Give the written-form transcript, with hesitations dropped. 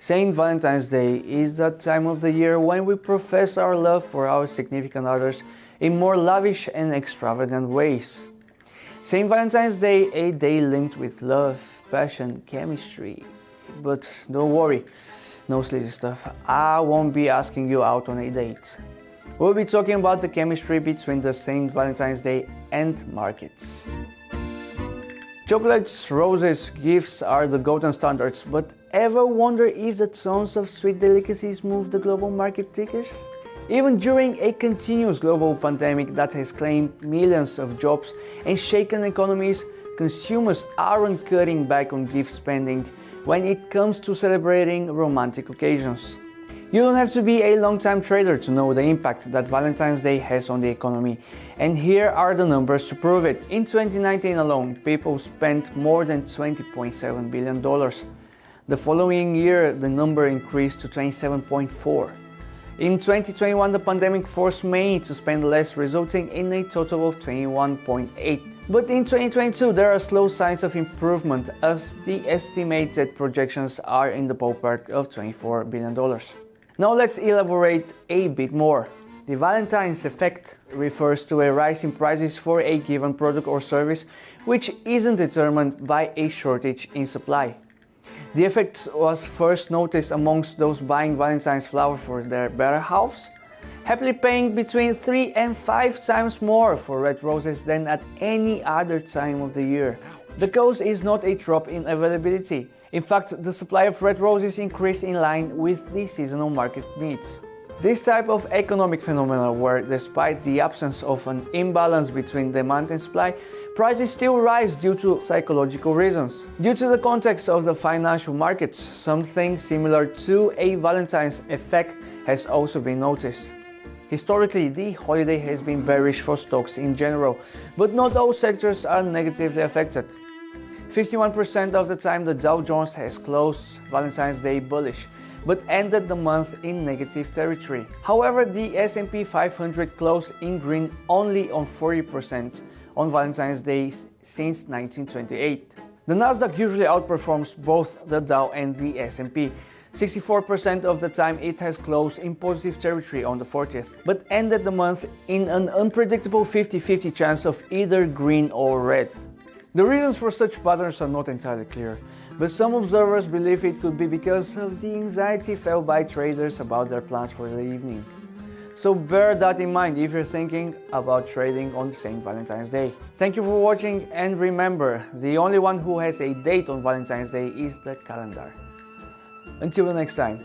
Saint Valentine's Day is that time of the year when we profess our love for our significant others in more lavish and extravagant ways. Saint Valentine's Day, a day linked with love, passion, chemistry. But don't worry, no sleazy stuff. I won't be asking you out on a date. We'll be talking about the chemistry between the Saint Valentine's Day and markets. Chocolates, roses, gifts are the golden standards, but ever wonder if the tons of sweet delicacies move the global market tickers? Even during a continuous global pandemic that has claimed millions of jobs and shaken economies, consumers aren't cutting back on gift spending when it comes to celebrating romantic occasions. You don't have to be a long-time trader to know the impact that Valentine's Day has on the economy, and here are the numbers to prove it. In 2019 alone, people spent more than $20.7 billion. The following year, the number increased to 27.4. In 2021, the pandemic forced many to spend less, resulting in a total of 21.8. But in 2022, there are slow signs of improvement as the estimated projections are in the ballpark of $24 billion. Now let's elaborate a bit more. The Valentine's Effect refers to a rise in prices for a given product or service which isn't determined by a shortage in supply. The effect was first noticed amongst those buying Valentine's flowers for their better halves, happily paying between 3 and 5 times more for red roses than at any other time of the year. The cause is not a drop in availability. In fact, the supply of red roses increased in line with the seasonal market needs. This type of economic phenomenon where, despite the absence of an imbalance between demand and supply, prices still rise due to psychological reasons. Due to the context of the financial markets, something similar to a Valentine's effect has also been noticed. Historically, the holiday has been bearish for stocks in general, but not all sectors are negatively affected. 51% of the time the Dow Jones has closed Valentine's Day bullish, but ended the month in negative territory. However, the S&P 500 closed in green only on 40% on Valentine's Day since 1928. The Nasdaq usually outperforms both the Dow and the S&P. 64% of the time it has closed in positive territory on the 40th, but ended the month in an unpredictable 50-50 chance of either green or red. The reasons for such patterns are not entirely clear, but some observers believe it could be because of the anxiety felt by traders about their plans for the evening. So bear that in mind if you're thinking about trading on St. Valentine's Day. Thank you for watching, and remember, the only one who has a date on Valentine's Day is the calendar. Until the next time.